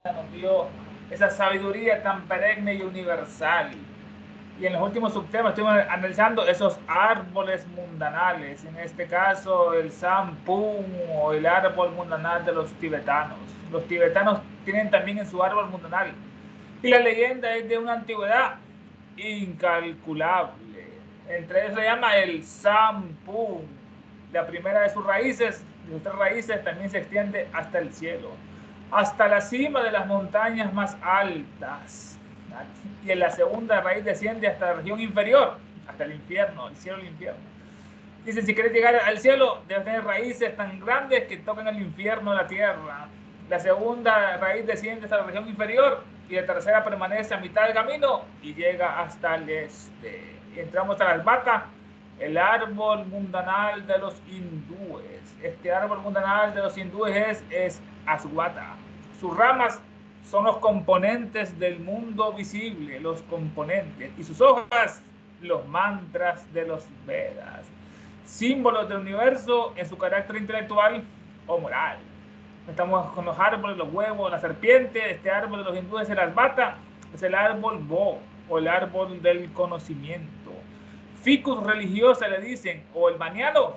nos dio esa sabiduría tan perenne y universal. Y en los últimos subtemas estuvimos analizando esos árboles mundanales, en este caso el Sampung o el árbol mundanal de los tibetanos. Los tibetanos tienen también en su árbol mundanal. Y la leyenda es de una antigüedad incalculable. Entre ellos se llama el Sampung. La primera de sus raíces, de sus tres raíces, también se extiende hasta el cielo, hasta la cima de las montañas más altas. Y en la segunda raíz desciende hasta la región inferior, hasta el infierno, el cielo y el infierno. Dice, si quieres llegar al cielo, debes tener raíces tan grandes que toquen el infierno de la tierra. La segunda raíz desciende hasta la región inferior y la tercera permanece a mitad del camino y llega hasta el este. Y entramos a la albata, el árbol mundanal de los hindúes. Este árbol mundanal de los hindúes es Aswata. Sus ramas son los componentes del mundo visible, los componentes, y sus hojas, los mantras de los Vedas, símbolos del universo en su carácter intelectual o moral. Estamos con los árboles, los huevos, la serpiente. Este árbol de los hindúes es el asvata, es el árbol Bo o el árbol del conocimiento. Ficus religiosa le dicen, o el baniano,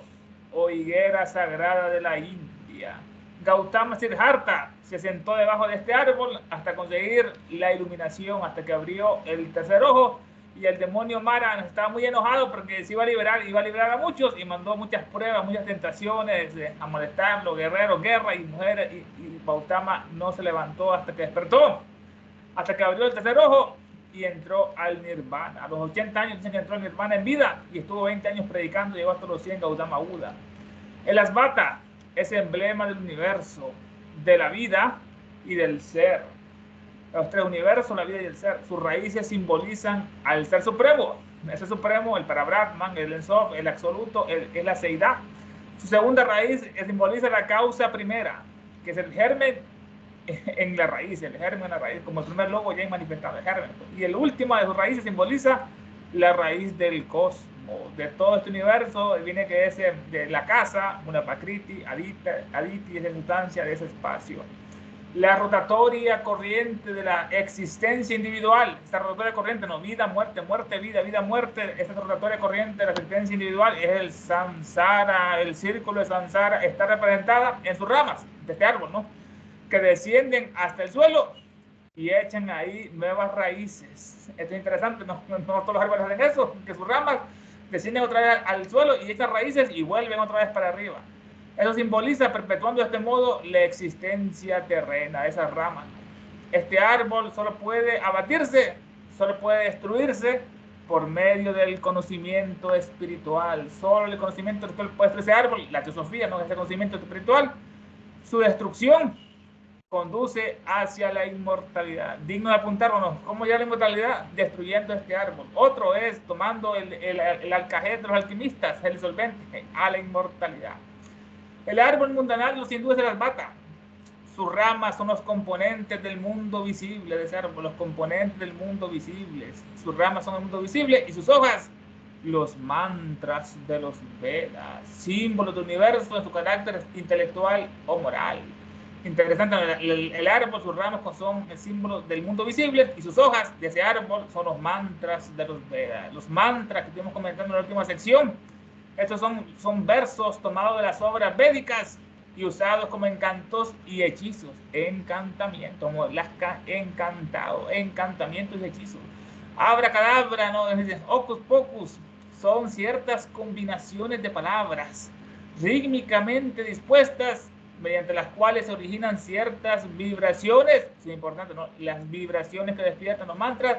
o higuera sagrada de la India. Gautama Siddhartha se sentó debajo de este árbol hasta conseguir la iluminación, hasta que abrió el tercer ojo, y el demonio Mara estaba muy enojado porque se iba a liberar a muchos y mandó muchas pruebas, muchas tentaciones a molestarlo, guerreros, guerra y mujeres, y Gautama no se levantó hasta que despertó, hasta que abrió el tercer ojo y entró al nirvana. A los 80 años dicen que entró al nirvana en vida y estuvo 20 años predicando, llegó hasta los 100 Gautama Buda. El Asvata es emblema del universo, de la vida y del ser. Los tres universos, la vida y el ser. Sus raíces simbolizan al ser supremo. El ser supremo, el Parabrahman, el Ensof, el absoluto, es la seidad. Su segunda raíz simboliza la causa primera, que es el germen en la raíz, el germen en la raíz, como el primer logo ya manifestado, el germen. Y el último de sus raíces simboliza la raíz del cosmos, de todo este universo, viene que es de la casa, una pakriti, aditi es la sustancia de ese espacio. La rotatoria corriente de la existencia individual, esta rotatoria corriente, no, vida, muerte, muerte, vida, vida, muerte, esta rotatoria corriente de la existencia individual es el samsara, el círculo de samsara, está representada en sus ramas de este árbol, ¿no? Que descienden hasta el suelo y echan ahí nuevas raíces. Esto es interesante, no todos los árboles hacen eso, que sus ramas descienden otra vez al suelo y echan raíces y vuelven otra vez para arriba. Eso simboliza, perpetuando de este modo la existencia terrena de esas ramas. Este árbol solo puede abatirse, solo puede destruirse por medio del conocimiento espiritual. Solo el conocimiento espiritual puede destruir ese árbol, la teosofía, no ese conocimiento espiritual. Su destrucción conduce hacia la inmortalidad. Digno de apuntarnos, ¿cómo ya la inmortalidad? Destruyendo este árbol. Otro es tomando el alcajete de los alquimistas, el solvente, a la inmortalidad. El árbol mundanal los hindúes se las mata. Sus ramas son los componentes del mundo visible de ese árbol, los componentes del mundo visible. Sus ramas son el mundo visible y sus hojas, los mantras de los Vedas, símbolos del universo en su carácter intelectual o moral. Interesante, el árbol, sus ramas son el símbolo del mundo visible y sus hojas de ese árbol son los mantras de los Vedas. Los mantras que estuvimos comentando en la última sección, estos son versos tomados de las obras védicas y usados como encantos y hechizos, encantamiento, como las encantado, encantamientos y hechizos. Abracadabra, ¿no? Ocus pocus, son ciertas combinaciones de palabras rítmicamente dispuestas mediante las cuales se originan ciertas vibraciones, es importante, ¿no? Las vibraciones que despiertan los mantras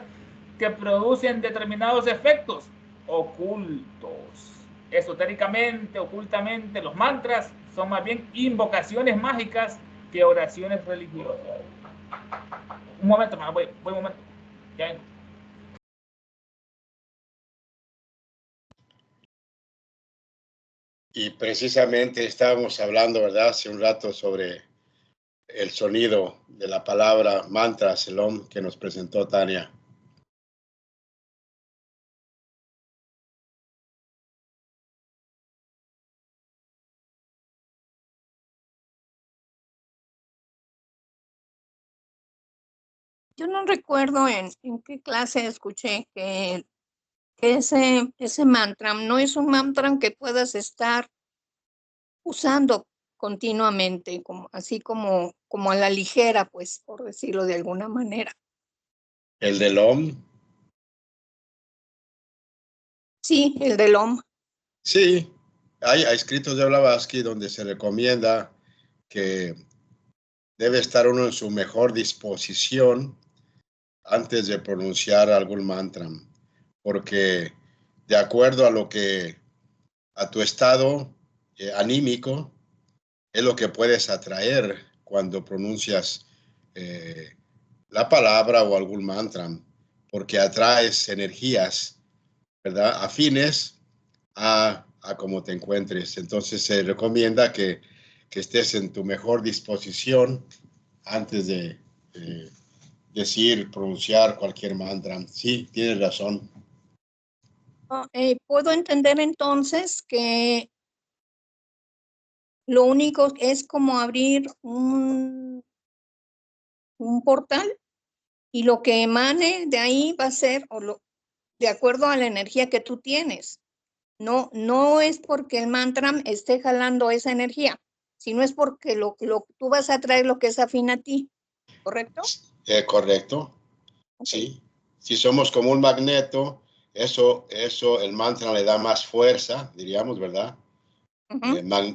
que producen determinados efectos ocultos. Esotéricamente, ocultamente, los mantras son más bien invocaciones mágicas que oraciones religiosas. Un momento, voy un momento. Ya. Y precisamente estábamos hablando, ¿verdad?, hace un rato sobre el sonido de la palabra mantra, Selom, que nos presentó Tania. Yo no recuerdo en qué clase escuché que ese mantra no es un mantra que puedas estar usando continuamente, así como a la ligera, pues, por decirlo de alguna manera. ¿El del OM? Sí, el del OM. Sí, hay escritos de Blavatsky donde se recomienda que debe estar uno en su mejor disposición antes de pronunciar algún mantra, porque de acuerdo a tu estado anímico, es lo que puedes atraer cuando pronuncias la palabra o algún mantra, porque atraes energías, ¿verdad? Afines a cómo te encuentres. Entonces se recomienda que estés en tu mejor disposición antes de decir, pronunciar cualquier mantra. Sí, tienes razón. Puedo entender entonces que lo único es como abrir un portal y lo que emane de ahí va a ser de acuerdo a la energía que tú tienes. No es porque el mantra esté jalando esa energía, sino es porque tú vas a traer lo que es afín a ti, ¿correcto? Correcto, Okay. sí. Si somos como un magneto, eso el mantra le da más fuerza, diríamos, ¿verdad?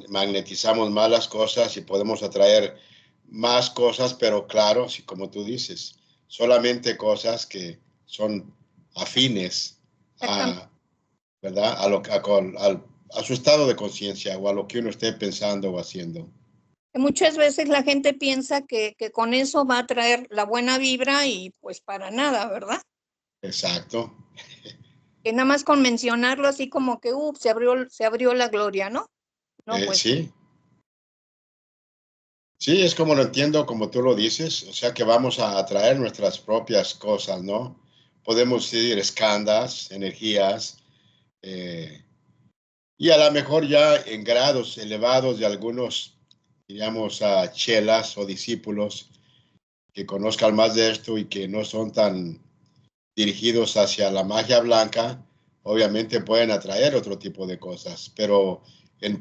Magnetizamos más las cosas y podemos atraer más cosas, pero claro, si como tú dices, solamente cosas que son afines a, ¿verdad? A su estado de conciencia o a lo que uno esté pensando o haciendo. Muchas veces la gente piensa que con eso va a traer la buena vibra y pues para nada, ¿verdad? Exacto. Que nada más con mencionarlo así como que se abrió la gloria, ¿no? No, pues. Sí. Sí, es como lo entiendo, como tú lo dices, o sea que vamos a atraer nuestras propias cosas, ¿no? Podemos decir escandas, energías, y a lo mejor ya en grados elevados de algunos, digamos, chelas o discípulos que conozcan más de esto y que no son tan dirigidos hacia la magia blanca, obviamente pueden atraer otro tipo de cosas, pero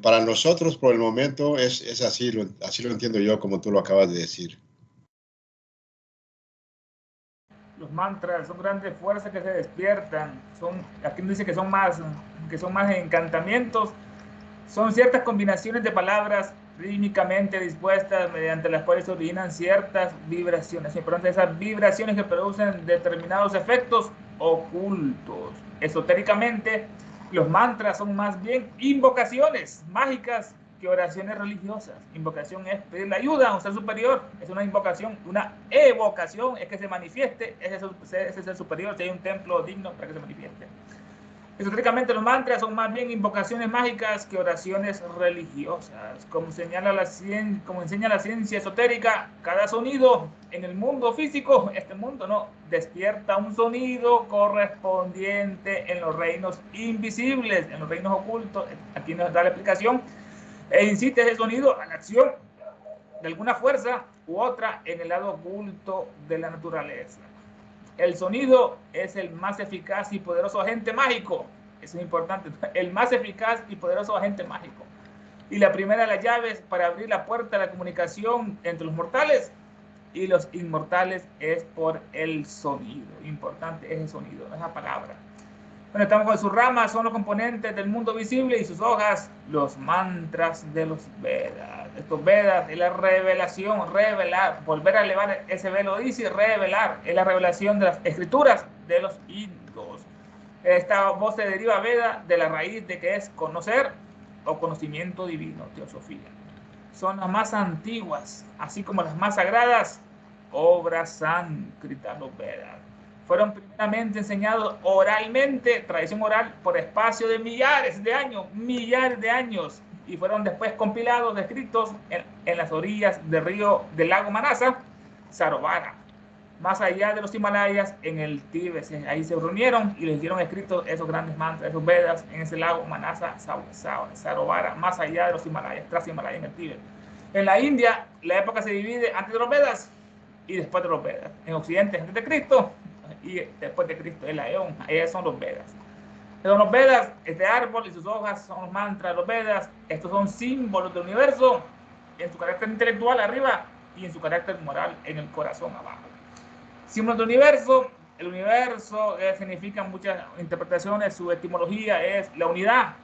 para nosotros por el momento es así, así lo entiendo yo como tú lo acabas de decir. Los mantras son grandes fuerzas que se despiertan. Aquí nos dice que son más encantamientos. Son ciertas combinaciones de palabras rítmicamente dispuestas mediante las cuales se originan ciertas vibraciones. Importante esas vibraciones que producen determinados efectos ocultos. Esotéricamente, los mantras son más bien invocaciones mágicas que oraciones religiosas. Invocación es pedirle ayuda a un ser superior. Es una invocación, una evocación es que se manifieste ese ser superior. Si hay un templo digno para que se manifieste. Esotéricamente los mantras son más bien invocaciones mágicas que oraciones religiosas. Como enseña la ciencia esotérica, cada sonido en el mundo físico, este mundo no, despierta un sonido correspondiente en los reinos invisibles, en los reinos ocultos. Aquí nos da la explicación. E incita ese sonido a la acción de alguna fuerza u otra en el lado oculto de la naturaleza. El sonido es el más eficaz y poderoso agente mágico. Eso es importante. El más eficaz y poderoso agente mágico. Y la primera de las llaves para abrir la puerta de la comunicación entre los mortales y los inmortales es por el sonido. Importante es el sonido, no es la palabra. Bueno, estamos con sus ramas, son los componentes del mundo visible y sus hojas, los mantras de los Vedas. Estos Vedas es la revelación, revelar, volver a elevar ese velo, dice revelar, es la revelación de las escrituras de los indos. Esta voz se deriva Veda de la raíz de que es conocer o conocimiento divino, teosofía. Son las más antiguas, así como las más sagradas, obras sánscritas, los Vedas. Fueron primeramente enseñados oralmente, tradición oral, por espacio de millares de años, y fueron después compilados, escritos en las orillas del lago Manasa, Sarovara, más allá de los Himalayas, en el Tíbet. Ahí se reunieron y les dieron escritos esos grandes mantras, esos Vedas, en ese lago Manasa, Sarovara, más allá de los Himalayas, tras Himalayas, en el Tíbet. En la India, la época se divide antes de los Vedas y después de los Vedas. En Occidente es antes de Cristo y después de Cristo es la Eón. Ellos son los Vedas. Son los Vedas, este árbol y sus hojas son los mantras de los Vedas. Estos son símbolos del universo en su carácter intelectual arriba y en su carácter moral en el corazón abajo. Símbolos del universo. El universo significa muchas interpretaciones. Su etimología es la unidad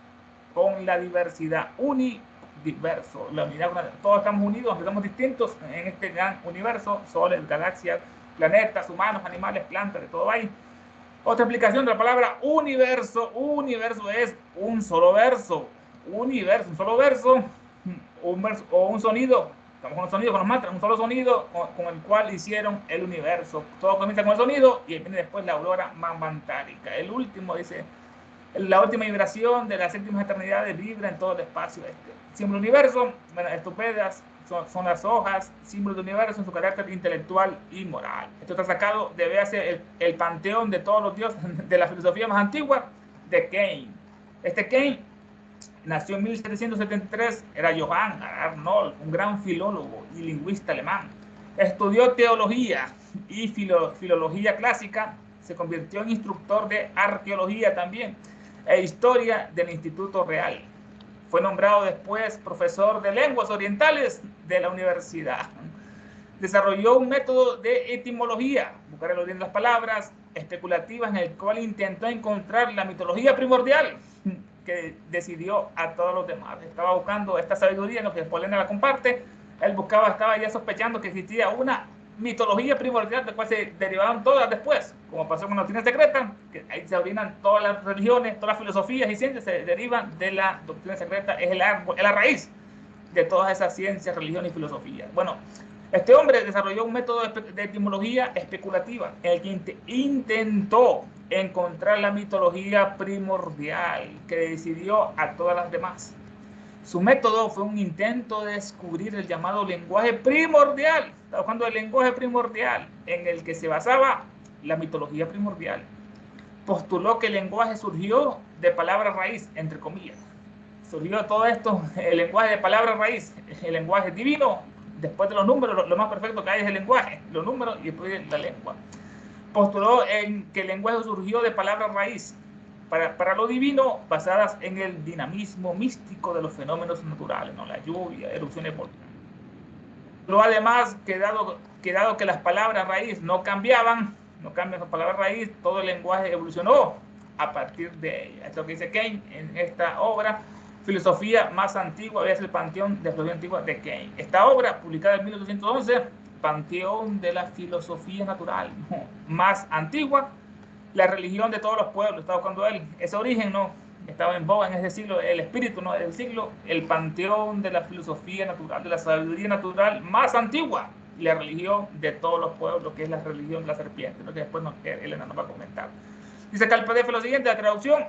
con la diversidad. Universo, la unidad, todos estamos unidos, aunque somos distintos en este gran universo, soles, galaxias, planetas, humanos, animales, plantas, de todo ahí. Otra explicación de la palabra universo. Universo es un solo verso. Universo, un solo verso, o un sonido. Estamos con el sonido, con los mantras, un solo sonido con el cual hicieron el universo. Todo comienza con el sonido y viene después la aurora manvantárica. El último, dice, la última vibración de las séptimas eternidades vibra en todo el espacio. Símbolo del universo, bueno, estupendas son las hojas, símbolo del universo en su carácter intelectual y moral. Esto está sacado de verse el panteón de todos los dioses de la filosofía más antigua de Kant. Este Kant nació en 1773, era Johann Arnold, un gran filólogo y lingüista alemán. Estudió teología y filología clásica, se convirtió en instructor de arqueología también e historia del Instituto Real. Fue nombrado después profesor de lenguas orientales de la universidad. Desarrolló un método de etimología, buscar el origen de las palabras especulativas, en el cual intentó encontrar la mitología primordial que decidió a todos los demás. Estaba buscando esta sabiduría en lo que después Lena la comparte. Él estaba ya sospechando que existía una mitología primordial de la cual se derivaban todas después, como pasó con la doctrina secreta, que ahí se originan todas las religiones, todas las filosofías y ciencias se derivan de la doctrina secreta, es el árbol, es la raíz de todas esas ciencias, religiones y filosofías. Bueno, este hombre desarrolló un método de etimología especulativa en el que intentó encontrar la mitología primordial que decidió a todas las demás. Su método fue un intento de descubrir el llamado lenguaje primordial. Está buscando el lenguaje primordial en el que se basaba la mitología primordial. Postuló que el lenguaje surgió de palabra raíz, entre comillas. Surgió todo esto, el lenguaje de palabra raíz, el lenguaje divino. Después de los números, lo más perfecto que hay es el lenguaje, los números y después la lengua. Postuló que el lenguaje surgió de palabra raíz, para lo divino, basadas en el dinamismo místico de los fenómenos naturales, ¿no? La lluvia, erupciones volcánicas. Lo además, que dado que las palabras raíz no cambian las palabras raíz, todo el lenguaje evolucionó a partir de ella. Esto que dice Kant en esta obra, Filosofía más antigua, es el Panteón de Filosofía Antigua de Kant. Esta obra, publicada en 1811, Panteón de la Filosofía Natural, ¿no? Más antigua, la religión de todos los pueblos. Estaba buscando él, ese origen, ¿no? Estaba en boga en ese siglo, el espíritu, ¿no? Del siglo, el panteón de la filosofía natural, de la sabiduría natural más antigua, la religión de todos los pueblos, que es la religión de la serpiente, ¿no? Que después Elena nos va a comentar. Dice acá el PDF lo siguiente, la traducción: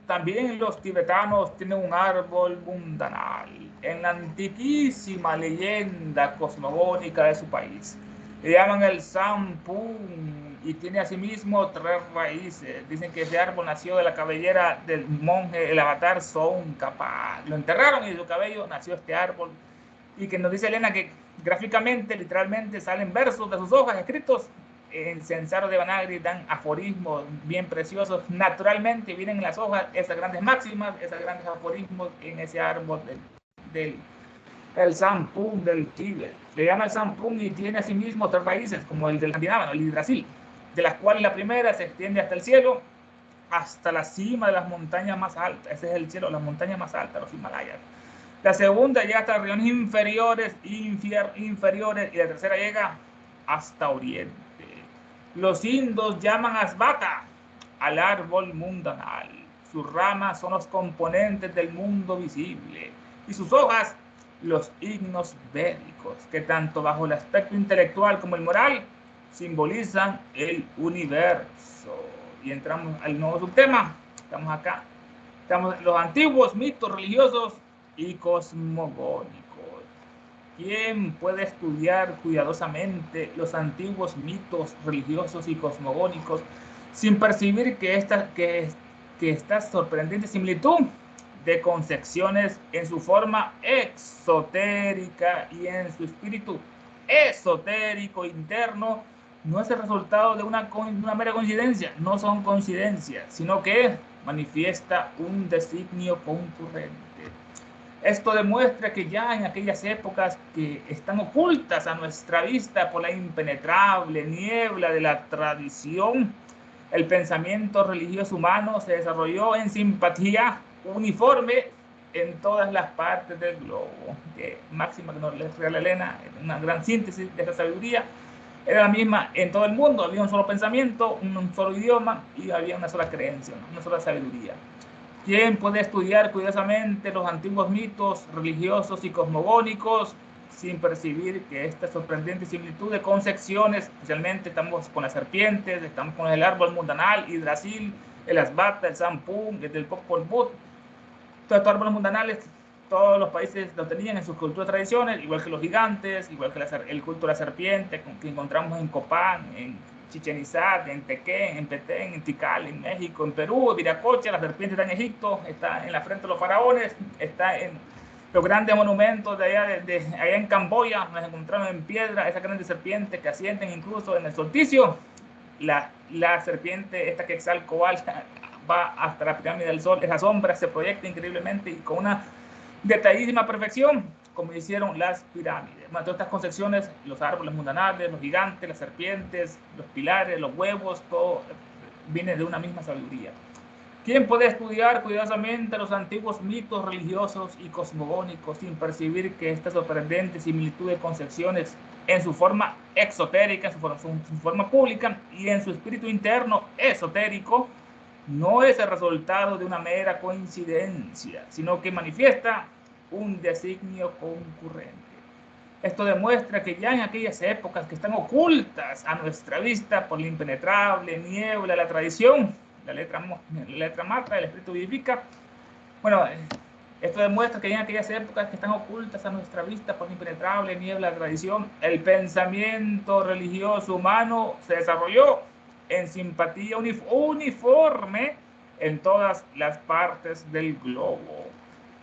también los tibetanos tienen un árbol mundanal en la antiquísima leyenda cosmogónica de su país. Le llaman el Sampung y tiene asimismo 3 raíces. Dicen que ese árbol nació de la cabellera del monje, el avatar Tsongkhapa. Lo enterraron y de su cabello nació este árbol. Y que nos dice Elena que gráficamente, literalmente, salen versos de sus hojas escritos en Censaro Devanagari, dan aforismos bien preciosos. Naturalmente vienen en las hojas esas grandes máximas, esos grandes aforismos en ese árbol el Sampung del Tíbet. Le llama el Sampung y tiene asimismo 3 raíces, como el del Escandinavo, el Yggdrasil, de las cuales la primera se extiende hasta el cielo, hasta la cima de las montañas más altas. Ese es el cielo, las montañas más altas, los Himalayas. La segunda llega hasta regiones inferiores, y la tercera llega hasta Oriente. Los indos llaman Asvata al árbol mundanal. Sus ramas son los componentes del mundo visible y sus hojas los himnos védicos, que tanto bajo el aspecto intelectual como el moral simbolizan el universo. Y entramos al nuevo subtema. Estamos acá. Estamos en los antiguos mitos religiosos y cosmogónicos. ¿Quién puede estudiar cuidadosamente los antiguos mitos religiosos y cosmogónicos sin percibir que esta sorprendente similitud de concepciones en su forma exotérica y en su espíritu esotérico interno no es el resultado de una mera coincidencia, no son coincidencias, sino que manifiesta un designio concurrente. Esto demuestra que ya en aquellas épocas que están ocultas a nuestra vista por la impenetrable niebla de la tradición, el pensamiento religioso humano se desarrolló en simpatía uniforme en todas las partes del globo. Que máxima que nos regala Elena, una gran síntesis de esa sabiduría, era la misma en todo el mundo. Había un solo pensamiento, un solo idioma y había una sola creencia, una sola sabiduría. ¿Quién puede estudiar cuidadosamente los antiguos mitos religiosos y cosmogónicos sin percibir que esta sorprendente similitud de concepciones, especialmente estamos con las serpientes, estamos con el árbol mundanal, Yggdrasil, el Asbata, el Sampung, el del Popol Vuh, todos estos árboles mundanales, todos los países los tenían en sus culturas y tradiciones, igual que los gigantes, igual que el culto de la serpiente que encontramos en Copán, en Chichén Itzá, en Tequén, en Petén, en Tikal, en México, en Perú, Viracocha, la serpiente está en Egipto, está en la frente de los faraones, está en los grandes monumentos de allá en Camboya, nos encontramos en piedra, esas grandes serpientes que asienten incluso en el solsticio. La serpiente, esta Quetzalcóatl, va hasta la pirámide del Sol, esa sombra se proyecta increíblemente y con una detallísima perfección, como hicieron las pirámides. Todas estas concepciones, los árboles mundanales, los gigantes, las serpientes, los pilares, los huevos, todo viene de una misma sabiduría. ¿Quién puede estudiar cuidadosamente los antiguos mitos religiosos y cosmogónicos sin percibir que esta sorprendente similitud de concepciones en su forma exotérica, en su forma pública y en su espíritu interno esotérico no es el resultado de una mera coincidencia, sino que manifiesta un designio concurrente? Esto demuestra que ya en aquellas épocas que están ocultas a nuestra vista por la impenetrable niebla de la tradición, la letra mata, el espíritu vivifica. Bueno, esto demuestra que ya en aquellas épocas que están ocultas a nuestra vista por la impenetrable niebla de la tradición, el pensamiento religioso humano se desarrolló en simpatía uniforme en todas las partes del globo.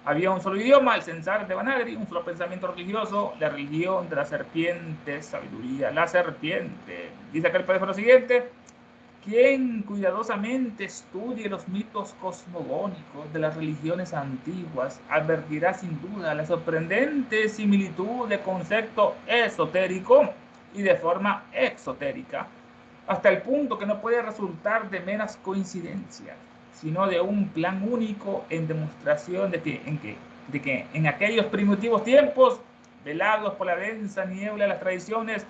Había un solo idioma, el Censar de Banagri, un solo pensamiento religioso, la religión de la serpiente, sabiduría, la serpiente. Dice acá el párrafo lo siguiente: quien cuidadosamente estudie los mitos cosmogónicos de las religiones antiguas advertirá sin duda la sorprendente similitud de concepto esotérico y de forma exotérica, hasta el punto que no puede resultar de meras coincidencias, sino de un plan único en demostración de que en aquellos primitivos tiempos, velados por la densa niebla de las tradiciones,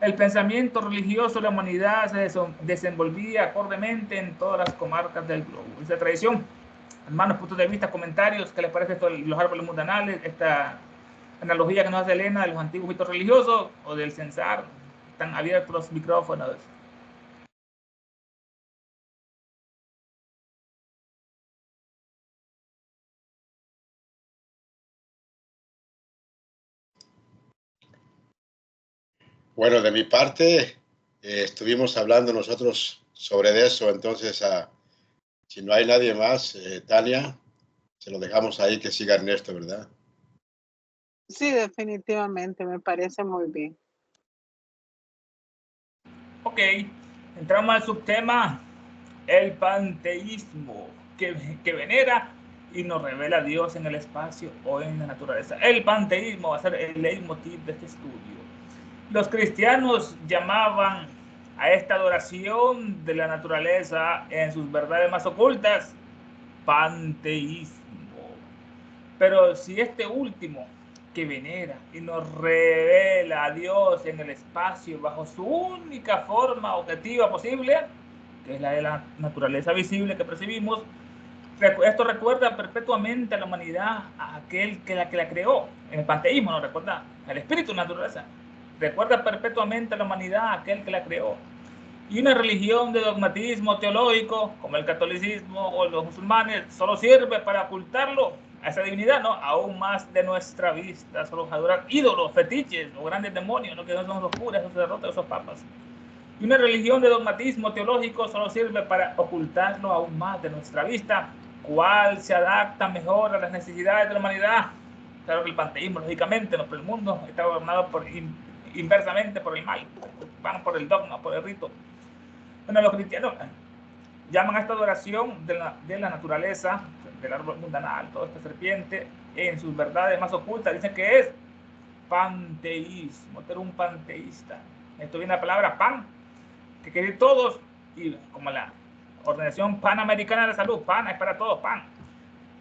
el pensamiento religioso de la humanidad se desenvolvía acordemente en todas las comarcas del globo. Esa tradición, hermanos, puntos de vista, comentarios, ¿qué les parece esto de los árboles mundanales? Esta analogía que nos hace Elena de los antiguos mitos religiosos o del Censar. Están abiertos los micrófonos. Bueno, de mi parte, estuvimos hablando nosotros sobre eso, entonces, si no hay nadie más, Tania, se lo dejamos ahí que siga Ernesto, ¿verdad? Sí, definitivamente, me parece muy bien. Ok, entramos al subtema, el panteísmo, que venera y nos revela a Dios en el espacio o en la naturaleza. El panteísmo va a ser el leitmotiv de este estudio. Los cristianos llamaban a esta adoración de la naturaleza en sus verdades más ocultas panteísmo. Pero si este último, que venera y nos revela a Dios en el espacio bajo su única forma objetiva posible, que es la de la naturaleza visible que percibimos, esto recuerda perpetuamente a la humanidad, a aquel que la creó. En el panteísmo nos recuerda al espíritu de la naturaleza. Recuerda perpetuamente a la humanidad, a aquel que la creó. Y una religión de dogmatismo teológico, como el catolicismo o los musulmanes, solo sirve para ocultarlo a esa divinidad, ¿no? Aún más de nuestra vista, solo adorar ídolos, fetiches o grandes demonios, ¿no? Que no son los curas, esos sacerdotes, esos papas. Y una religión de dogmatismo teológico solo sirve para ocultarlo aún más de nuestra vista, cuál se adapta mejor a las necesidades de la humanidad. Claro que el panteísmo, lógicamente, no, pero el mundo está gobernado por inversamente por el mal, van por el dogma, por el rito. Bueno, los cristianos llaman a esta adoración de la naturaleza, del árbol mundanal, toda esta serpiente, en sus verdades más ocultas, dicen que es panteísmo. Tú eres un panteísta. Esto viene de la palabra pan, que quiere decir todos, y como la Organización Panamericana de la Salud, pan es para todos, pan.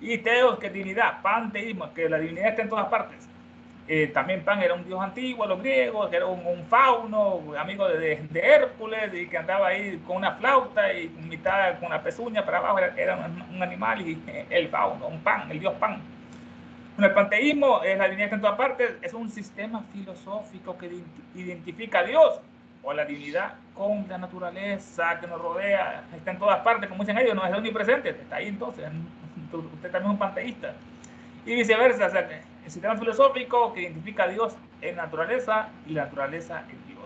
Y teos, que es divinidad, panteísmo, que la divinidad está en todas partes. También Pan era un dios antiguo, los griegos, que era un fauno, amigo de Hércules, y que andaba ahí con una flauta y mitad con una pezuña para abajo, era un animal, y el fauno, un Pan, el dios Pan. Bueno, el panteísmo es la divinidad que en todas partes, es un sistema filosófico que identifica a Dios o a la divinidad con la naturaleza que nos rodea, está en todas partes, como dicen ellos, no es omnipresente, está ahí entonces, usted también es un panteísta. Y viceversa, o sea, el sistema filosófico que identifica a Dios en naturaleza y la naturaleza en Dios.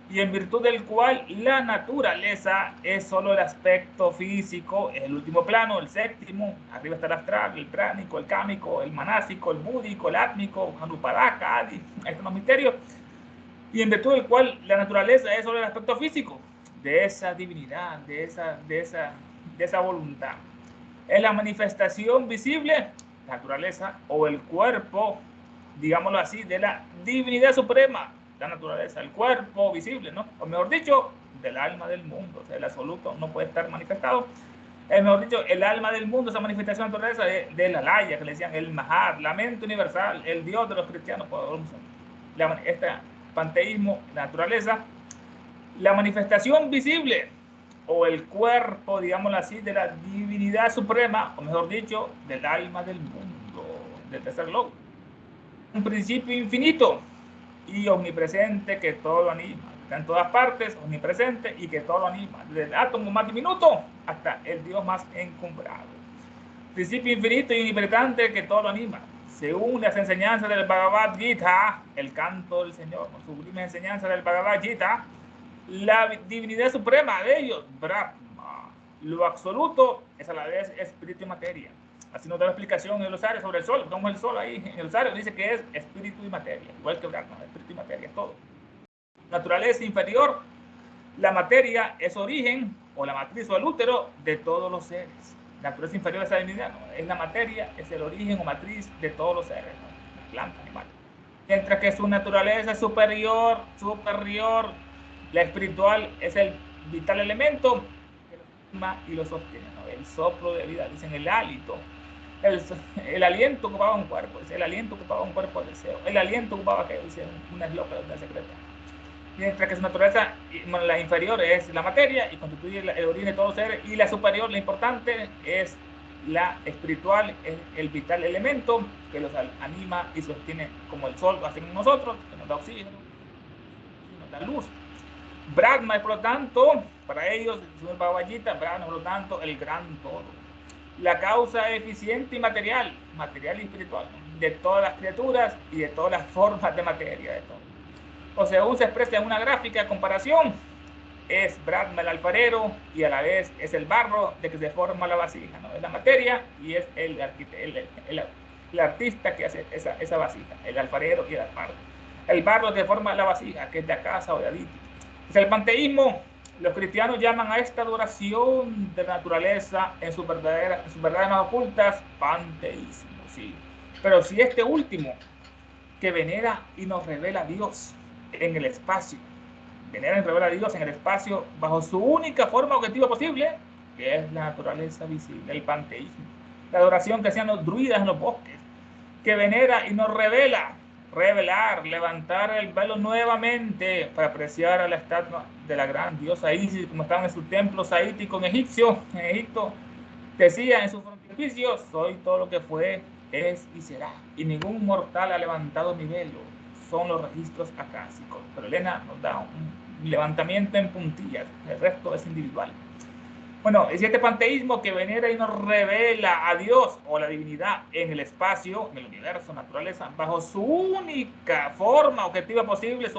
Y en virtud del cual la naturaleza es solo el aspecto físico, es el último plano, el séptimo, arriba está el astral, el pránico, el cámico, el manásico, el búdico, el átmico, Anupadaka, Adi, ahí están los misterios. Y en virtud del cual la naturaleza es solo el aspecto físico de esa divinidad, de esa voluntad. Es la manifestación visible, la naturaleza, o el cuerpo, digámoslo así, de la divinidad suprema, la naturaleza, el cuerpo visible, ¿no? O mejor dicho, del alma del mundo, o sea, el absoluto no puede estar manifestado. Mejor dicho, el alma del mundo, esa manifestación de la naturaleza de la Laya, que le decían el Mahar, la mente universal, el Dios de los cristianos, este panteísmo, la naturaleza, la manifestación visible, o el cuerpo, digámoslo así, de la divinidad suprema, o mejor dicho, del alma del mundo, del tercer globo. Un principio infinito y omnipresente que todo lo anima. Está en todas partes, omnipresente y que todo lo anima. Desde el átomo más diminuto hasta el Dios más encumbrado. Principio infinito y omnipresente que todo lo anima. Según las enseñanzas del Bhagavad Gita, el canto del Señor, con sublime enseñanza del Bhagavad Gita, la divinidad suprema de ellos, Brahma, lo absoluto, es a la vez espíritu y materia. Así nos da la explicación en el Rosario sobre el sol. Como el sol ahí en el Rosario dice que es espíritu y materia, igual que Brahma, espíritu y materia, todo. Naturaleza inferior, la materia es origen o la matriz o el útero de todos los seres. Naturaleza inferior es la divinidad, ¿no? Es la materia, es el origen o matriz de todos los seres, ¿no? Planta, animal. Mientras que su naturaleza superior, la espiritual es el vital elemento que lo forma y lo sostiene, ¿no? El soplo de vida, dicen el hálito. El aliento ocupaba un cuerpo, el aliento ocupaba un cuerpo de deseo, el aliento ocupaba que dice una esloca de secreta. Mientras que su naturaleza, la inferior es la materia y constituye el origen de todos los seres, y la superior, la importante, es la espiritual, es el vital elemento que los anima y sostiene, como el sol lo hacemos nosotros, que nos da oxígeno, nos da luz. Brahma es, por lo tanto, para ellos, según el Bhagavad Gita, Brahma es, por lo tanto, el gran todo. La causa eficiente y material y espiritual, ¿no? De todas las criaturas y de todas las formas de materia, de todo. O sea, según se expresa en una gráfica de comparación, es Brahma el alfarero y a la vez es el barro de que se forma la vasija, ¿no? Es la materia y es el artista que hace esa vasija, el alfarero y el barro. El barro que forma la vasija, que es de casa o de aditi. Es el panteísmo. Los cristianos llaman a esta adoración de la naturaleza en sus verdades más ocultas panteísmo, sí. Pero si este último, que venera y nos revela a Dios en el espacio, venera y revela a Dios en el espacio bajo su única forma objetiva posible, que es la naturaleza visible, el panteísmo. La adoración que hacían los druidas en los bosques, que venera y nos revela, levantar el velo nuevamente para apreciar a la estatua de la gran diosa Isis, como estaban en su templo saítico en Egipto, decía en sus frontispicios: soy todo lo que fue, es y será, y ningún mortal ha levantado mi velo. Son los registros acásicos. Pero Elena nos da un levantamiento en puntillas, el resto es individual. Bueno, es este panteísmo que venera y nos revela a Dios o la divinidad en el espacio, en el universo, naturaleza, bajo su única forma objetiva posible,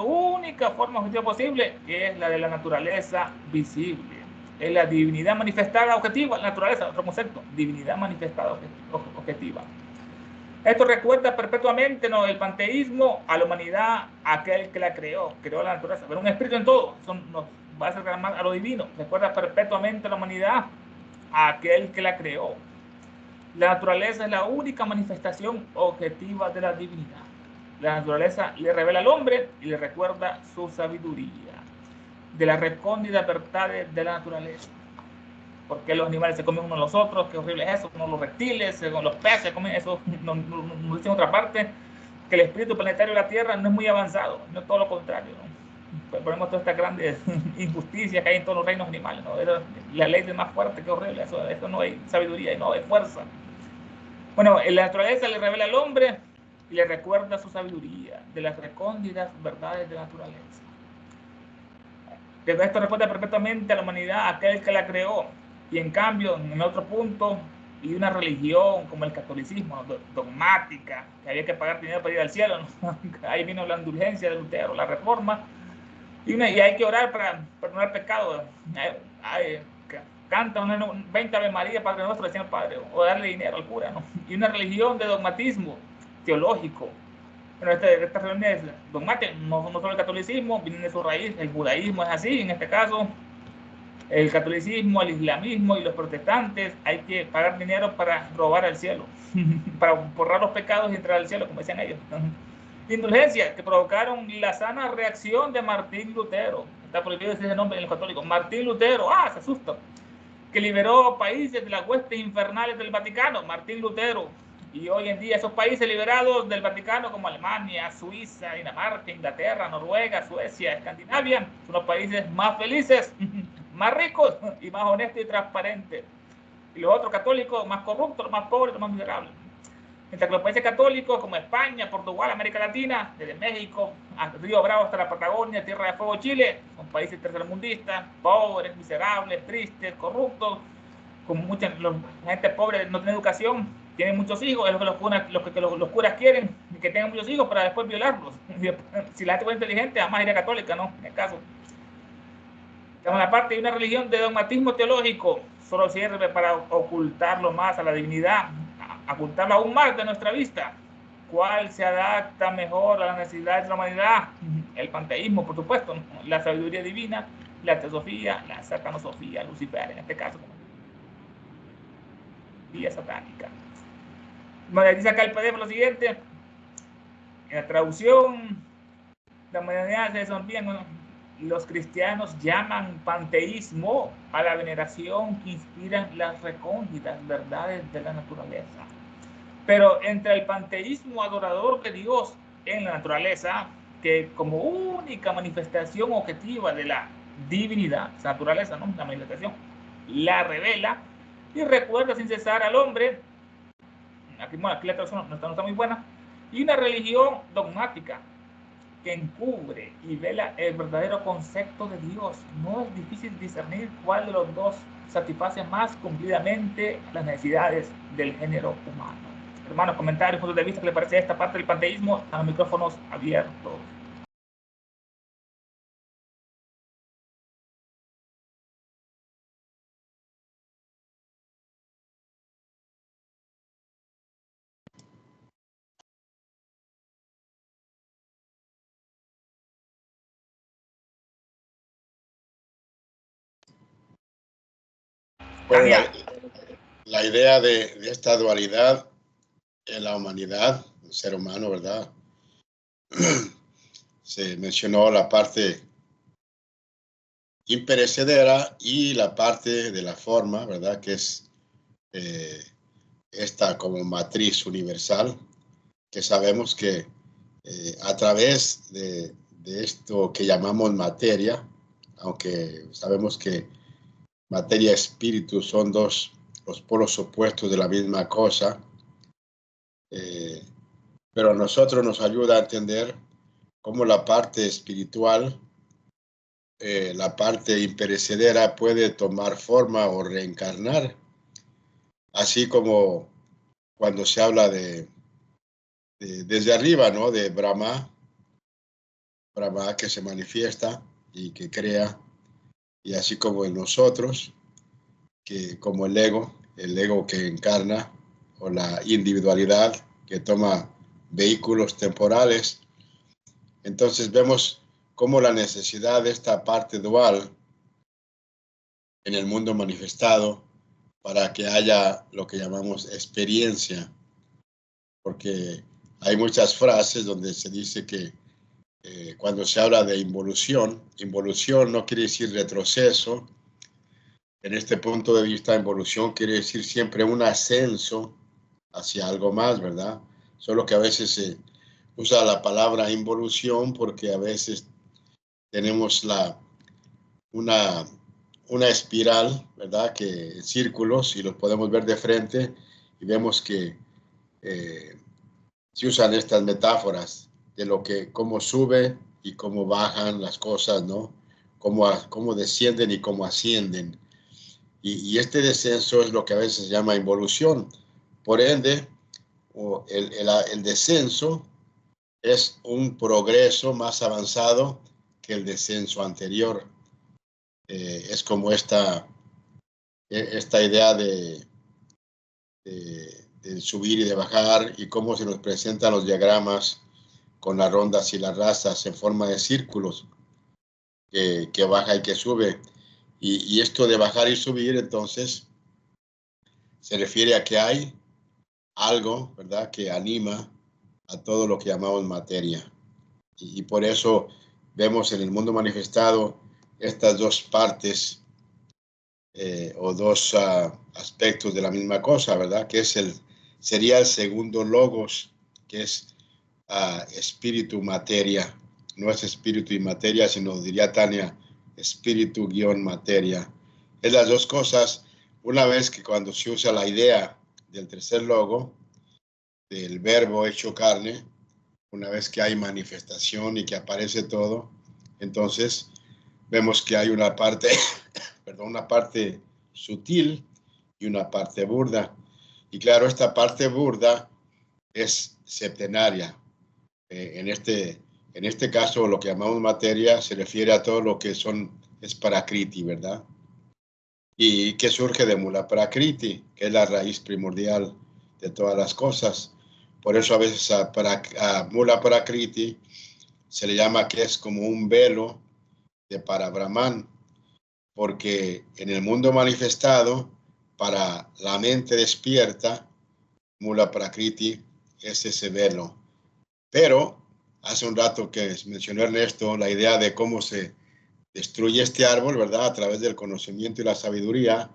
que es la de la naturaleza visible. Es la divinidad manifestada objetiva, la naturaleza, otro concepto, divinidad manifestada objetiva. Esto recuerda perpetuamente, ¿no?, el panteísmo a la humanidad, a aquel que la creó la naturaleza. Pero un espíritu en todo, eso nos va a acercar más a lo divino. Recuerda perpetuamente a la humanidad, a aquel que la creó. La naturaleza es la única manifestación objetiva de la divinidad. La naturaleza le revela al hombre y le recuerda su sabiduría. De las recónditas verdades de la naturaleza. ¿Por qué los animales se comen unos a los otros? Qué horrible es eso. Como los reptiles, los peces se comen eso. Nos dicen otra parte que el espíritu planetario de la Tierra no es muy avanzado, no todo lo contrario, ¿no? Ponemos todas estas grandes injusticias que hay en todos los reinos animales, ¿no? La ley es más fuerte, qué horrible, eso no hay sabiduría y no hay fuerza. Bueno, la naturaleza le revela al hombre y le recuerda su sabiduría, de las recónditas verdades de la naturaleza. Esto recuerda perfectamente a la humanidad, a aquel que la creó. Y en cambio, en otro punto, y una religión como el catolicismo, dogmática, que había que pagar dinero para ir al cielo, ¿no? Ahí vino la indulgencia de Lutero, la reforma, y hay que orar para perdonar pecados. Canta 20 Ave María, Padre Nuestro, decía el Padre, o darle dinero al cura, ¿no? Y una religión de dogmatismo teológico. Pero estas reuniones dogmáticas, no solo el catolicismo, vienen de su raíz, el judaísmo es así, en este caso, el catolicismo, el islamismo y los protestantes, hay que pagar dinero para robar al cielo, para borrar los pecados y entrar al cielo, como decían ellos. Indulgencias que provocaron la sana reacción de Martín Lutero. Está prohibido decir ese nombre en los católicos. Martín Lutero, se asusta. Que liberó países de las huestes infernales del Vaticano. Martín Lutero. Y hoy en día esos países liberados del Vaticano como Alemania, Suiza, Dinamarca, Inglaterra, Noruega, Suecia, Escandinavia, son los países más felices, más ricos y más honestos y transparentes. Y los otros católicos más corruptos, más pobres, más miserables. Mientras que los países católicos como España, Portugal, América Latina, desde México, hasta Río Bravo hasta la Patagonia, Tierra de Fuego, Chile, son países tercermundistas, pobres, miserables, tristes, corruptos, con mucha gente pobre, no tiene educación, tienen muchos hijos, es lo que los curas quieren, que tengan muchos hijos para después violarlos. Si la gente fuera inteligente, además iría católica, ¿no? En el caso. Estamos en la parte de una religión de dogmatismo teológico, solo sirve para ocultarlo más a la divinidad, ocultarlo aún más de nuestra vista. ¿Cuál se adapta mejor a las necesidades de la humanidad? El panteísmo, por supuesto, ¿no? La sabiduría divina, la teosofía, la satanosofía, Lucifer, en este caso, vía satánica. Bueno, dice acá el PDF lo siguiente, en la traducción, la humanidad se sonríen, bueno, los cristianos llaman panteísmo a la veneración que inspiran las recónditas verdades de la naturaleza. Pero entre el panteísmo adorador de Dios en la naturaleza, que como única manifestación objetiva de la divinidad, esa naturaleza, ¿no? La manifestación, la revela y recuerda sin cesar al hombre, aquí la traducción no está muy buena, y una religión dogmática que encubre y vela el verdadero concepto de Dios. No es difícil discernir cuál de los dos satisface más cumplidamente las necesidades del género humano. Hermanos, comentarios, puntos de vista, ¿qué le parece a esta parte del panteísmo? A los micrófonos abiertos. Bueno, la idea de esta dualidad en la humanidad, el ser humano, ¿verdad? Se mencionó la parte imperecedera y la parte de la forma, ¿verdad? Que es esta como matriz universal, que sabemos que a través de esto que llamamos materia, aunque sabemos que materia y espíritu son los polos opuestos de la misma cosa, pero a nosotros nos ayuda a entender cómo la parte espiritual, la parte imperecedera puede tomar forma o reencarnar, así como cuando se habla desde arriba, ¿no? De Brahma que se manifiesta y que crea, y así como en nosotros, que como el ego que encarna, o la individualidad que toma vehículos temporales. Entonces vemos cómo la necesidad de esta parte dual en el mundo manifestado para que haya lo que llamamos experiencia, porque hay muchas frases donde se dice que cuando se habla de involución no quiere decir retroceso. En este punto de vista, involución quiere decir siempre un ascenso hacia algo más, ¿verdad? Solo que a veces se usa la palabra involución porque a veces tenemos una espiral, ¿verdad? Que círculos y los podemos ver de frente y vemos que se usan estas metáforas de cómo sube y cómo bajan las cosas, ¿no? Cómo descienden y cómo ascienden. Y este descenso es lo que a veces se llama involución. Por ende, el descenso es un progreso más avanzado que el descenso anterior. Es como esta idea de subir y de bajar y cómo se nos presentan los diagramas con las rondas y las rastas en forma de círculos que baja y que sube. Y esto de bajar y subir, entonces, se refiere a que hay algo, ¿verdad?, que anima a todo lo que llamamos materia. Y por eso vemos en el mundo manifestado estas dos partes o dos aspectos de la misma cosa, ¿verdad?, que sería el segundo logos, que es espíritu materia. No es espíritu y materia, sino, diría Tania, espíritu guión materia. Es las dos cosas. Una vez que cuando se usa la idea del tercer logo, del verbo hecho carne, una vez que hay manifestación y que aparece todo, entonces vemos que hay una parte, una parte sutil y una parte burda. Y claro, esta parte burda es septenaria. En este caso, lo que llamamos materia se refiere a todo lo que es prakriti, ¿verdad? Y que surge de mula prakriti, que es la raíz primordial de todas las cosas. Por eso a veces a mula prakriti se le llama que es como un velo de Parabrahman, porque en el mundo manifestado, para la mente despierta, mula prakriti es ese velo. Pero hace un rato que mencionó Ernesto la idea de cómo se destruye este árbol, ¿verdad? A través del conocimiento y la sabiduría,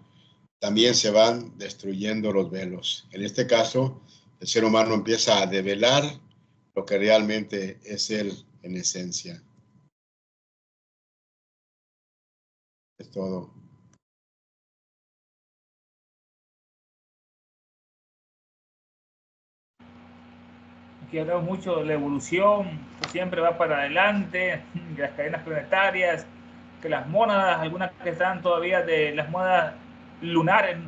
también se van destruyendo los velos. En este caso, el ser humano empieza a develar lo que realmente es él en esencia. Es todo. Aquí hablamos mucho de la evolución, que siempre va para adelante, de las cadenas planetarias, que las mónadas, algunas que están todavía de las mónadas lunares,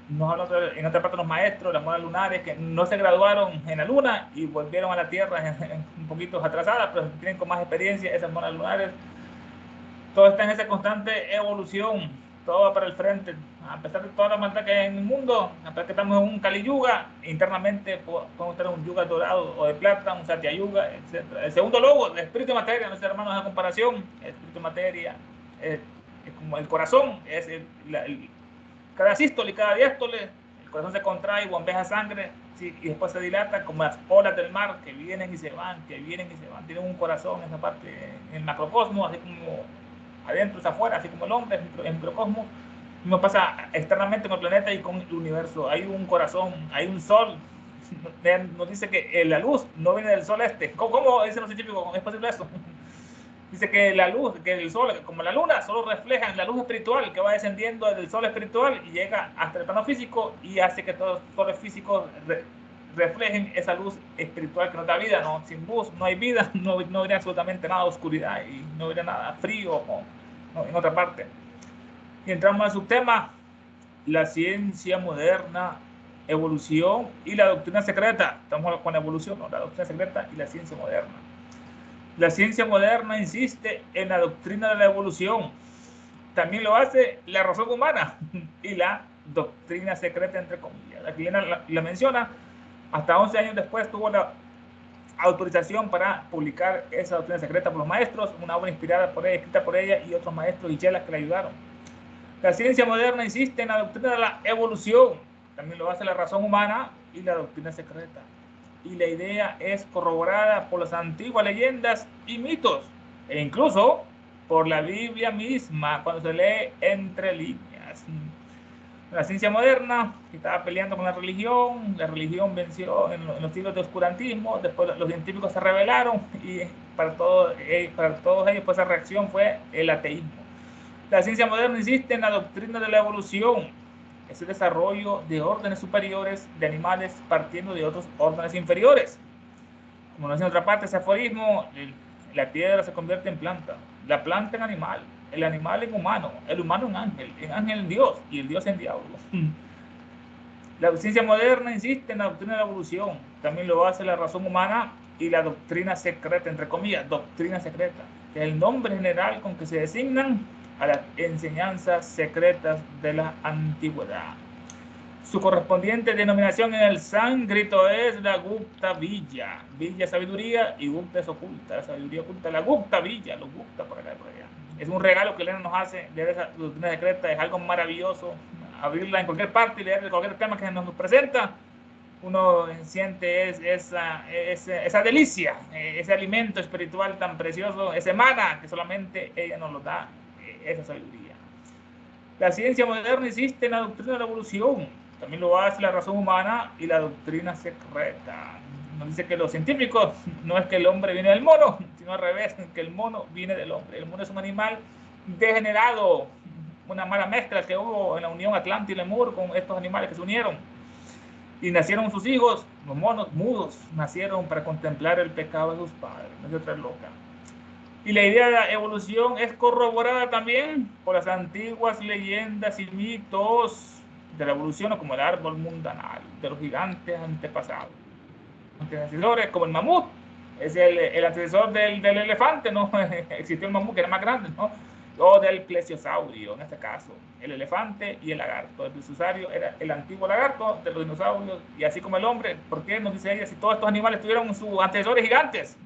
nos hablan en otra parte los maestros, las mónadas lunares que no se graduaron en la luna y volvieron a la Tierra un poquito atrasadas, pero tienen con más experiencia esas mónadas lunares. Todo está en esa constante evolución, todo va para el frente. A pesar de toda la maldad que hay en el mundo, a pesar que estamos en un Kali Yuga, internamente podemos tener un Yuga dorado o de plata, un Satya Yuga, etc. El segundo logo, el espíritu y materia, no sé, hermanos, esa comparación, el espíritu y materia, es como el corazón, es cada sístole y cada diástole, el corazón se contrae, bombeja sangre, sí, y después se dilata como las olas del mar que vienen y se van, que vienen y se van. Tienen un corazón en esa parte, en el macrocosmos, así como adentro es afuera, así como el hombre en el microcosmos. No pasa externamente con el planeta y con el universo. Hay un corazón, hay un sol. Nos dice que la luz no viene del sol este. ¿Cómo dicen los científicos? ¿Es posible eso? Dice que la luz, que el sol, como la luna, solo refleja la luz espiritual que va descendiendo desde el sol espiritual y llega hasta el plano físico y hace que todos los soles físicos reflejen esa luz espiritual que nos da vida, ¿no? Sin luz no hay vida, no habría absolutamente nada de oscuridad y no habría nada frío ¿no? En otra parte. Y entramos al subtema, la ciencia moderna, evolución y la doctrina secreta. Estamos con la evolución, ¿no? La doctrina secreta y la ciencia moderna. La ciencia moderna insiste en la doctrina de la evolución. También lo hace la razón humana y la doctrina secreta, entre comillas. Aquí la menciona Hasta 11 años después tuvo la autorización para publicar esa doctrina secreta por los maestros, una obra inspirada por ella, escrita por ella y otros maestros y chelas que le ayudaron. La ciencia moderna insiste en la doctrina de la evolución, también lo hace la razón humana y la doctrina secreta. Y la idea es corroborada por las antiguas leyendas y mitos, e incluso por la Biblia misma, cuando se lee entre líneas. La ciencia moderna estaba peleando con la religión venció en los siglos de oscurantismo, después los científicos se rebelaron y para todos ellos pues, esa reacción fue el ateísmo. La ciencia moderna insiste en la doctrina de la evolución, ese desarrollo de órdenes superiores de animales partiendo de otros órdenes inferiores. Como nos dice en otra parte, ese aforismo, la piedra se convierte en planta, la planta en animal, el animal en humano, el humano en ángel en Dios y el Dios en diablo. La ciencia moderna insiste en la doctrina de la evolución, también lo hace la razón humana y la doctrina secreta, entre comillas, doctrina secreta, que es el nombre general con que se designan a las enseñanzas secretas de la antigüedad. Su correspondiente denominación en el sánscrito es la Gupta Villa. Villa es sabiduría y Gupta es oculta. La sabiduría oculta, la Gupta Villa, los Gupta por acá y por allá. Es un regalo que Elena nos hace de esa doctrina secreta, es algo maravilloso. Abrirla en cualquier parte y leer cualquier tema que nos presenta, uno siente esa delicia, ese alimento espiritual tan precioso, ese mana que solamente ella nos lo da, esa sabiduría. La ciencia moderna insiste en la doctrina de la evolución, también lo hace la razón humana y la doctrina secreta. Nos dice que los científicos no es que el hombre viene del mono, sino al revés, que el mono viene del hombre. El mono es un animal degenerado, una mala mezcla que hubo en la unión Atlante-Lemur con estos animales que se unieron. Y nacieron sus hijos, los monos mudos, nacieron para contemplar el pecado de sus padres. No es otra loca. Y la idea de la evolución es corroborada también por las antiguas leyendas y mitos de la evolución, como el árbol mundanal, de los gigantes antepasados. Antecesores como el mamut, es el antecesor del elefante, ¿no? Existió el mamut que era más grande, ¿no? O del plesiosaurio, en este caso, el elefante y el lagarto. El plesiosaurio era el antiguo lagarto de los dinosaurios, y así como el hombre. ¿Por qué nos dice ella si todos estos animales tuvieron sus antecesores gigantes?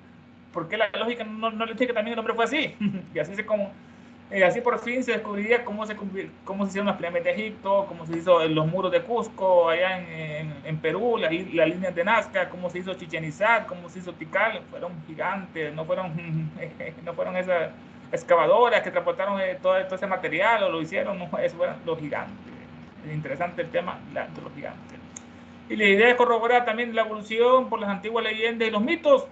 ¿Por qué la lógica no le dice que también el hombre fue así? Y así por fin se descubriría cómo se hicieron las pirámides de Egipto, cómo se hizo los muros de Cusco allá en Perú, las líneas de Nazca, cómo se hizo Chichén Itzá, cómo se hizo Tikal. Fueron gigantes, no fueron esas excavadoras que transportaron todo ese material o lo hicieron, no, eso fueron los gigantes. Es interesante el tema de los gigantes. Y la idea es corroborar también la evolución por las antiguas leyendas y los mitos,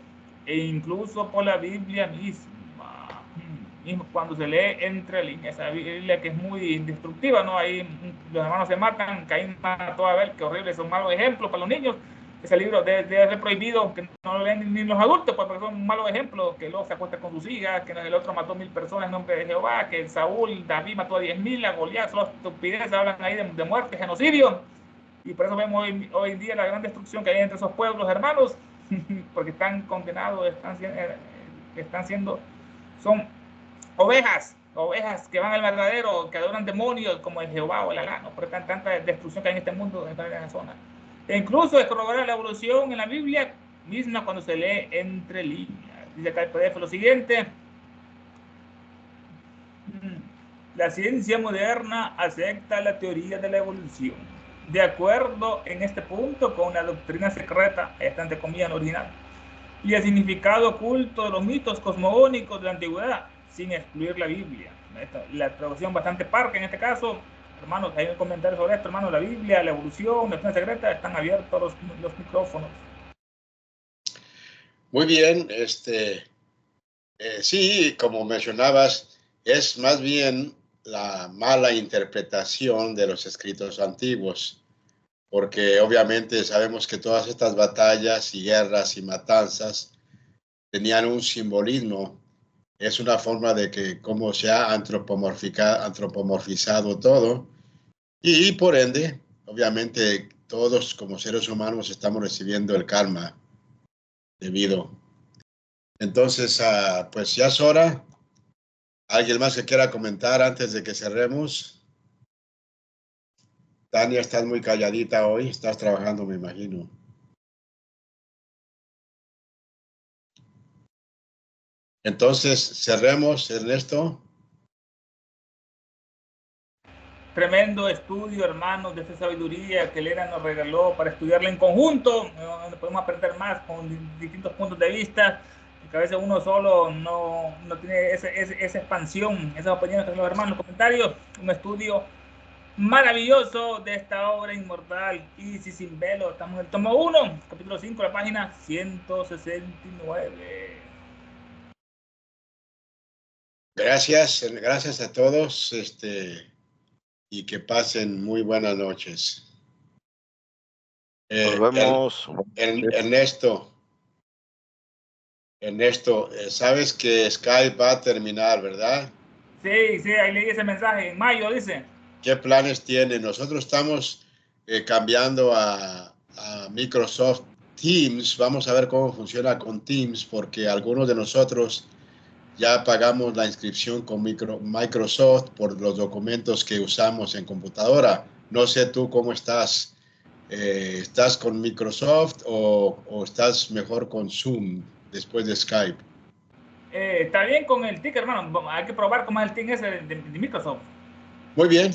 e incluso por la Biblia misma. Cuando se lee entre líneas, esa Biblia que es muy destructiva, ¿no? Ahí los hermanos se matan, Caín mató a Abel, qué horrible, son malos ejemplos para los niños. Ese libro debe ser prohibido, que no lo leen ni los adultos, pues, porque son malos ejemplos, que luego se acuesta con sus hijas, que el otro mató 1000 personas en nombre de Jehová, que David mató a 10,000, a Goliat, solo estupideces, hablan ahí de muerte, genocidio. Y por eso vemos hoy en día la gran destrucción que hay entre esos pueblos, hermanos, porque están condenados, son ovejas que van al verdadero, que adoran demonios como el Jehová o el Alá, ¿no? Por tanta destrucción que hay en este mundo, en esta zona. E incluso es corroborar la evolución en la Biblia misma cuando se lee entre líneas. Dice acá el PDF lo siguiente: la ciencia moderna acepta la teoría de la evolución, de acuerdo en este punto con la doctrina secreta, esta entre comillas original, y el significado oculto de los mitos cosmogónicos de la antigüedad, sin excluir la Biblia. La traducción bastante parca en este caso. Hermanos, hay un comentario sobre esto, hermanos. La Biblia, la evolución, la doctrina secreta, están abiertos los micrófonos. Muy bien, sí, como mencionabas, es más bien la mala interpretación de los escritos antiguos, porque obviamente sabemos que todas estas batallas y guerras y matanzas tenían un simbolismo. Es una forma de que cómo se ha antropomorfizado todo, y por ende, obviamente, todos como seres humanos estamos recibiendo el karma debido. Entonces, pues ya es hora. ¿Alguien más que quiera comentar antes de que cerremos? Tania, estás muy calladita hoy, estás trabajando, me imagino. Entonces, cerremos, Ernesto. Tremendo estudio, hermanos, de esta sabiduría que Elena nos regaló para estudiarla en conjunto, donde podemos aprender más con distintos puntos de vista, porque a veces uno solo no tiene esa expansión, esas opiniones que los hermanos en los comentarios. Un estudio maravilloso de esta obra inmortal, Isis sin velo. Estamos en el tomo 1, capítulo 5, la página 169. Gracias a todos, y que pasen muy buenas noches. Nos vemos. Ernesto, sabes que Skype va a terminar, ¿verdad? Sí, ahí leí ese mensaje, en mayo dice. ¿Qué planes tiene? Nosotros estamos cambiando a Microsoft Teams. Vamos a ver cómo funciona con Teams, porque algunos de nosotros ya pagamos la inscripción con Microsoft por los documentos que usamos en computadora. No sé tú cómo estás. ¿Estás con Microsoft o estás mejor con Zoom después de Skype? Está bien con el ticket, hermano. Hay que probar cómo es el team ese de Microsoft. Muy bien.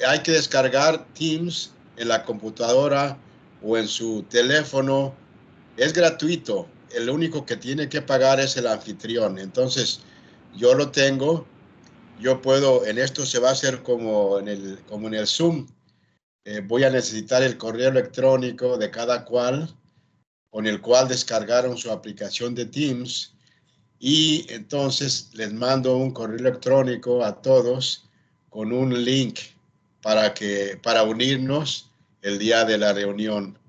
Hay que descargar Teams en la computadora o en su teléfono. Es gratuito. El único que tiene que pagar es el anfitrión. Entonces, yo lo tengo. Yo puedo, en esto se va a hacer como en el Zoom. Voy a necesitar el correo electrónico de cada cual, con el cual descargaron su aplicación de Teams, y entonces les mando un correo electrónico a todos con un link para unirnos el día de la reunión.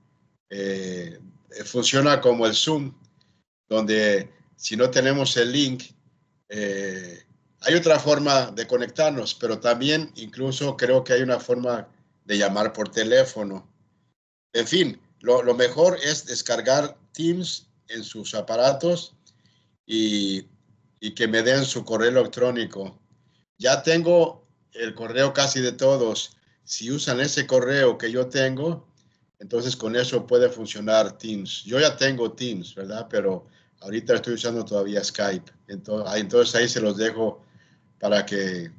Funciona como el Zoom, donde si no tenemos el link, hay otra forma de conectarnos, pero también incluso creo que hay una forma de llamar por teléfono. En fin, lo mejor es descargar Teams en sus aparatos y que me den su correo electrónico. Ya tengo el correo casi de todos. Si usan ese correo que yo tengo, entonces con eso puede funcionar Teams. Yo ya tengo Teams, ¿verdad? Pero ahorita estoy usando todavía Skype. Entonces ahí se los dejo para que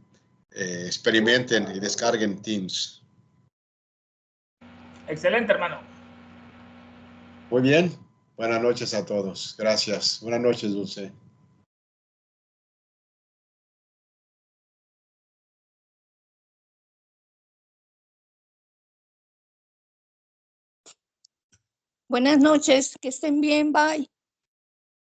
experimenten y descarguen Teams. Excelente, hermano. Muy bien. Buenas noches a todos. Gracias. Buenas noches, Dulce. Buenas noches, que estén bien, bye.